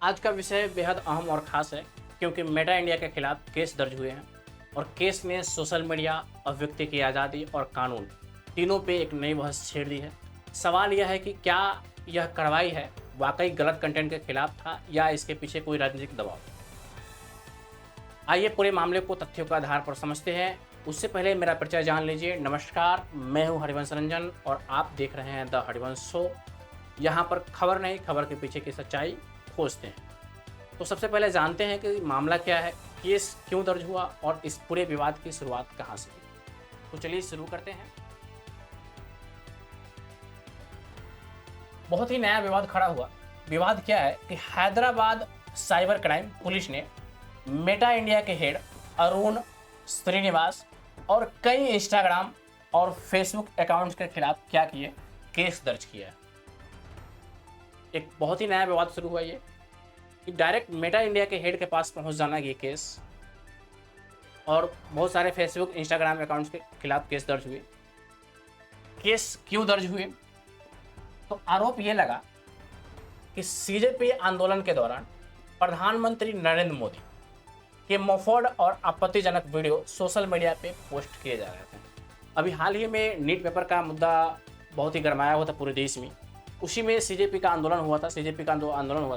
आज का विषय बेहद अहम और ख़ास है क्योंकि मेटा इंडिया के खिलाफ केस दर्ज हुए हैं और केस ने सोशल मीडिया, अभिव्यक्ति की आज़ादी और कानून तीनों पे एक नई बहस छेड़ दी है। सवाल यह है कि क्या यह कार्रवाई है वाकई गलत कंटेंट के खिलाफ था या इसके पीछे कोई राजनीतिक दबाव। आइए पूरे मामले को तथ्यों के आधार पर समझते हैं। उससे पहले मेरा परिचय जान लीजिए। नमस्कार, मैं हूं हरिवंश रंजन और आप देख रहे हैं द हरिवंश शो। यहाँ पर खबर नहीं, खबर के पीछे की सच्चाई खोजते हैं। तो सबसे पहले जानते हैं कि मामला क्या है, केस क्यों दर्ज हुआ और इस पूरे विवाद की शुरुआत कहाँ से हुई। तो चलिए शुरू करते हैं। बहुत ही नया विवाद खड़ा हुआ। विवाद क्या है कि हैदराबाद साइबर क्राइम पुलिस ने मेटा इंडिया के हेड अरुण श्रीनिवास और कई इंस्टाग्राम और फेसबुक अकाउंट्स के खिलाफ क्या किए, केस दर्ज किया है। एक बहुत ही नया विवाद शुरू हुआ ये कि डायरेक्ट मेटा इंडिया के हेड के पास पहुंच जाना ये केस, और बहुत सारे फेसबुक इंस्टाग्राम अकाउंट्स के खिलाफ केस दर्ज हुए। केस क्यों दर्ज हुए? तो आरोप ये लगा कि सीजेपी आंदोलन के दौरान प्रधानमंत्री नरेंद्र मोदी के मुफद और आपत्तिजनक वीडियो सोशल मीडिया पे पोस्ट किए जा रहे थे। अभी हाल ही में नीट पेपर का मुद्दा बहुत ही गरमाया हुआ था पूरे देश में। उसी में सीजेपी का आंदोलन हुआ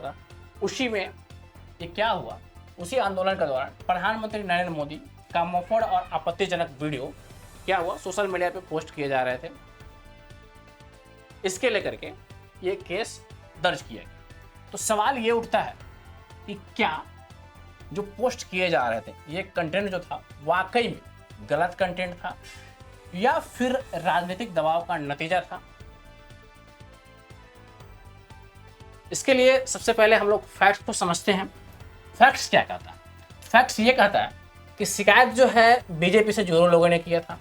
था। उसी में ये क्या हुआ, उसी आंदोलन के दौरान प्रधानमंत्री नरेंद्र मोदी का मुफद और आपत्तिजनक वीडियो क्या हुआ, सोशल मीडिया पे पोस्ट किए जा रहे थे। इसके लेकर के ये केस दर्ज किया गया। तो सवाल ये उठता है कि क्या जो पोस्ट किए जा रहे थे ये कंटेंट जो था वाकई में गलत कंटेंट था या फिर राजनीतिक दबाव का नतीजा था। इसके लिए सबसे पहले हम लोग फैक्ट्स को समझते हैं। फैक्ट्स क्या कहता है? फैक्ट्स ये कहता है कि शिकायत जो है बीजेपी से जुड़े लोगों ने किया था।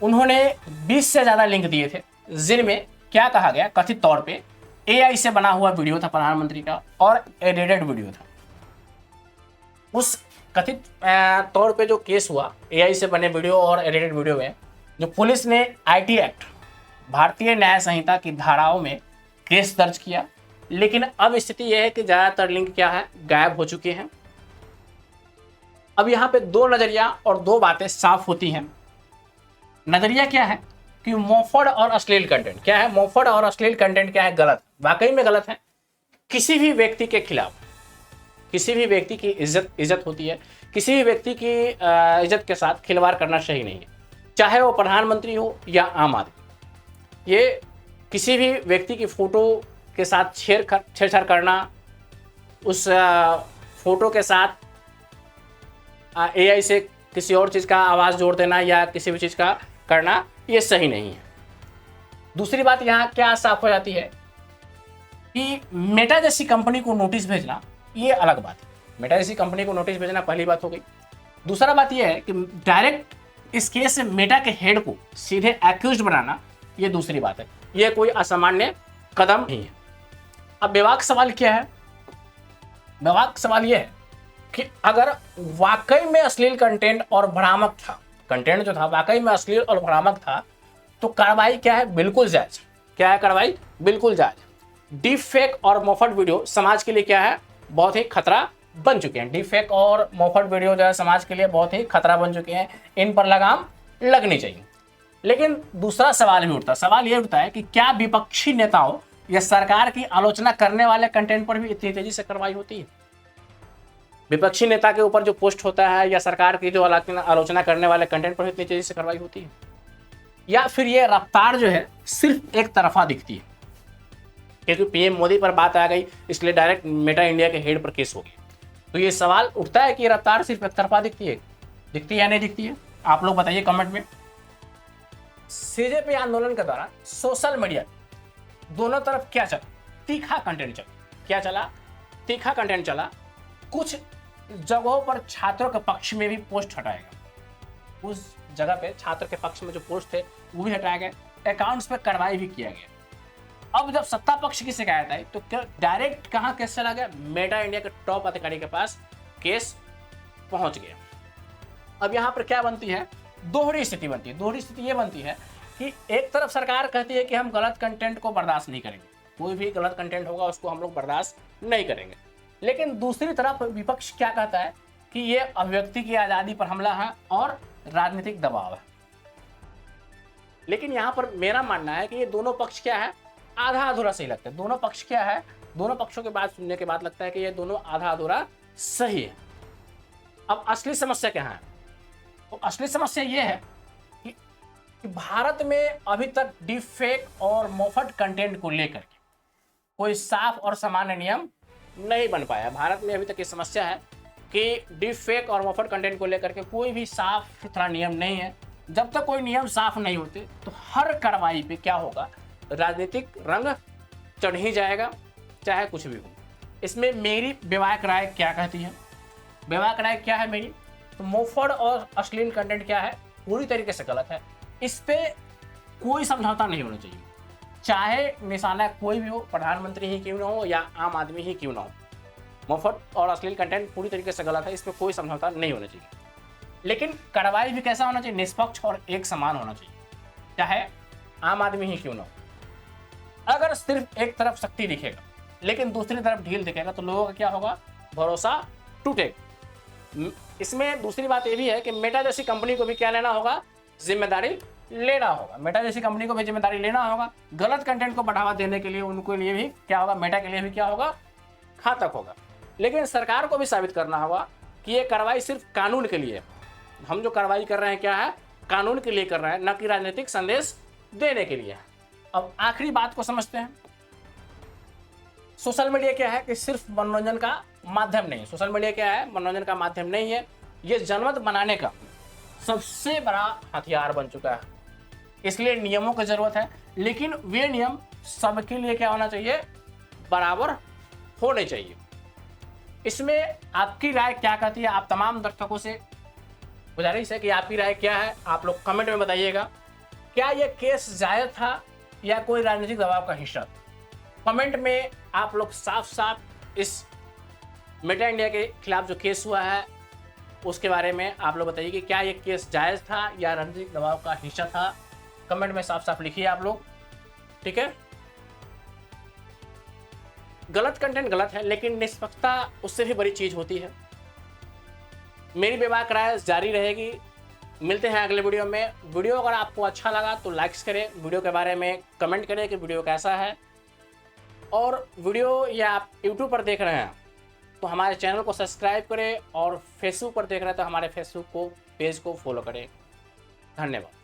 उन्होंने 20 से ज़्यादा लिंक दिए थे जिनमें क्या कहा गया, कथित तौर पे एआई से बना हुआ वीडियो था प्रधानमंत्री का और एडिटेड वीडियो था। उस कथित तौर पे जो केस हुआ एआई से बने वीडियो और एडिटेड वीडियो में जो पुलिस ने आईटी एक्ट, भारतीय न्याय संहिता की धाराओं में केस दर्ज किया। लेकिन अब स्थिति यह है कि ज़्यादातर लिंक क्या है, गायब हो चुके हैं। अब यहाँ पे दो नज़रिया और दो बातें साफ होती हैं। नज़रिया क्या है कि मुफद और अश्लील कंटेंट क्या है, मुफद और अश्लील कंटेंट क्या है, गलत, वाकई में गलत है। किसी भी व्यक्ति के खिलाफ, किसी भी व्यक्ति की इज्जत होती है, किसी भी व्यक्ति की इज्जत के साथ खिलवाड़ करना सही नहीं है, चाहे वो प्रधानमंत्री हो या आम आदमी। ये किसी भी व्यक्ति की फ़ोटो के साथ छेड़छाड़ करना, उस फोटो के साथ एआई से किसी और चीज़ का आवाज़ जोड़ देना या किसी भी चीज़ का करना, ये सही नहीं है। दूसरी बात यहाँ क्या साफ हो जाती है कि मेटा जैसी कंपनी को नोटिस भेजना, ये अलग बात है। मेटा जैसी कंपनी को नोटिस भेजना पहली बात हो गई। दूसरा बात यह है कि डायरेक्ट इस केस से मेटा के हेड को सीधे एक्यूज बनाना, ये दूसरी बात है। ये कोई असामान्य कदम नहीं है। अब विवाद सवाल क्या है? विवाद सवाल यह है कि अगर वाकई में अश्लील कंटेंट और भ्रामक था, कंटेंट जो था वाकई में अश्लील और भ्रामक था, तो कार्रवाई क्या है? बिल्कुल जायज। क्या है कार्रवाई? बिल्कुल जायज। डीप फेक और मुफद वीडियो समाज के लिए क्या है? बहुत ही खतरा बन चुके हैं। डीप फेक और मुफद वीडियो जो है समाज के लिए बहुत ही खतरा बन चुके हैं। इन पर लगाम लगनी चाहिए। लेकिन दूसरा सवाल भी उठता, सवाल ये उठता है कि क्या विपक्षी नेताओं या सरकार की आलोचना करने वाले कंटेंट पर भी इतनी तेजी से कार्रवाई होती है? विपक्षी नेता के ऊपर जो पोस्ट होता है या सरकार की जो आलोचना करने वाले कंटेंट पर भी इतनी तेजी से कार्रवाई होती है? या फिर ये रफ्तार जो है सिर्फ एक तरफा दिखती है क्योंकि पीएम मोदी पर बात आ गई इसलिए डायरेक्ट मेटा इंडिया के हेड पर केस हो गया? तो ये सवाल उठता है कि ये रफ्तार सिर्फ एक तरफा दिखती है या नहीं दिखती है? आप लोग बताइए कमेंट में। सीजेपी आंदोलन के दौरान सोशल मीडिया दोनों तरफ क्या चला? तीखा कंटेंट चला। क्या चला? तीखा कंटेंट चला। कुछ जगहों पर छात्रों के पक्ष में भी पोस्ट हटाया गया। उस जगह पे छात्र के पक्ष में जो पोस्ट थे वो भी हटाया गया। अकाउंट्स पे कार्रवाई भी किया गया। अब जब सत्ता पक्ष की शिकायत आई तो डायरेक्ट कहाँ केस चला गया? मेटा इंडिया के टॉप अधिकारी के पास केस पहुंच गया। अब यहाँ पर क्या बनती है? दोहरी स्थिति बनती है। दोहरी स्थिति ये बनती है कि एक तरफ सरकार कहती है कि हम गलत कंटेंट को बर्दाश्त नहीं करेंगे, कोई भी गलत कंटेंट होगा उसको हम लोग बर्दाश्त नहीं करेंगे। लेकिन दूसरी तरफ विपक्ष क्या कहता है कि ये अभिव्यक्ति की आज़ादी पर हमला है और राजनीतिक दबाव है। लेकिन यहाँ पर मेरा मानना है कि ये दोनों पक्ष क्या है, आधा अधूरा सही लगता है। दोनों पक्ष क्या है, दोनों पक्षों की बात सुनने के बाद लगता है कि ये दोनों आधा अधूरा सही है। अब असली समस्या क्या है, तो असली समस्या ये है कि भारत में अभी तक डीप फेक और मोफट कंटेंट को लेकर के कोई साफ और सामान्य नियम नहीं बन पाया। भारत में अभी तक ये समस्या है कि डीप फेक और मोफट कंटेंट को लेकर के कोई भी साफ सुथरा नियम नहीं है। जब तक कोई नियम साफ नहीं होते तो हर कार्रवाई पे क्या होगा, राजनीतिक रंग चढ़ ही जाएगा, चाहे कुछ भी हो। इसमें मेरी वैवाहिक राय क्या कहती है, वैवाहिक राय क्या है मेरी, तो मोफट और अश्लील कंटेंट क्या है, पूरी तरीके से गलत है। इस पे कोई समझौता नहीं होना चाहिए, चाहे निशाना कोई भी हो, प्रधानमंत्री ही क्यों ना हो या आम आदमी ही क्यों ना हो। मुफ्त और अश्लील कंटेंट पूरी तरीके से गलत है, इस पर कोई समझौता नहीं होना चाहिए। लेकिन कार्रवाई भी कैसा होना चाहिए, निष्पक्ष और एक समान होना चाहिए, चाहे आम आदमी ही क्यों ना हो। अगर सिर्फ एक तरफ शक्ति दिखेगा लेकिन दूसरी तरफ ढील दिखेगा तो लोगों का क्या होगा, भरोसा टूटेगा। इसमें दूसरी बात ये भी है कि मेटा जैसी कंपनी को भी क्या लेना होगा, जिम्मेदारी लेना होगा। मेटा जैसी कंपनी को भी जिम्मेदारी लेना होगा। गलत कंटेंट को बढ़ावा देने के लिए उनके लिए भी क्या होगा, मेटा के लिए भी क्या होगा, घातक होगा। लेकिन सरकार को भी साबित करना होगा कि ये कार्रवाई सिर्फ कानून के लिए है। हम जो कार्रवाई कर रहे हैं क्या है, कानून के लिए कर रहे हैं, न कि राजनीतिक संदेश देने के लिए। अब आखिरी बात को समझते हैं। सोशल मीडिया क्या है कि सिर्फ मनोरंजन का माध्यम नहीं। सोशल मीडिया क्या है, मनोरंजन का माध्यम नहीं है, ये जनमत बनाने का सबसे बड़ा हथियार बन चुका है। इसलिए नियमों की जरूरत है, लेकिन वे नियम सबके लिए क्या होना चाहिए, बराबर होने चाहिए। इसमें आपकी राय क्या कहती है, आप तमाम दर्शकों से गुजारिश है कि आपकी राय क्या है, आप लोग कमेंट में बताइएगा। क्या यह केस जायज था या कोई राजनीतिक दबाव का हिस्सा था? कमेंट में आप लोग साफ साफ इस मेटा इंडिया के खिलाफ जो केस हुआ है उसके बारे में आप लोग बताइए कि क्या ये केस जायज़ था या राजनीतिक दबाव का हिस्सा था। कमेंट में साफ साफ लिखिए आप लोग, ठीक है। गलत कंटेंट गलत है, लेकिन निष्पक्षता उससे भी बड़ी चीज़ होती है। मेरी विवाह राय जारी रहेगी। मिलते हैं अगले वीडियो में। वीडियो अगर आपको अच्छा लगा तो लाइक्स करें, वीडियो के बारे में कमेंट करें कि वीडियो कैसा है। और वीडियो या आप यूट्यूब पर देख रहे हैं तो हमारे चैनल को सब्सक्राइब करें, और फेसबुक पर देख रहे हैं तो हमारे फेसबुक को पेज को फॉलो करें। धन्यवाद।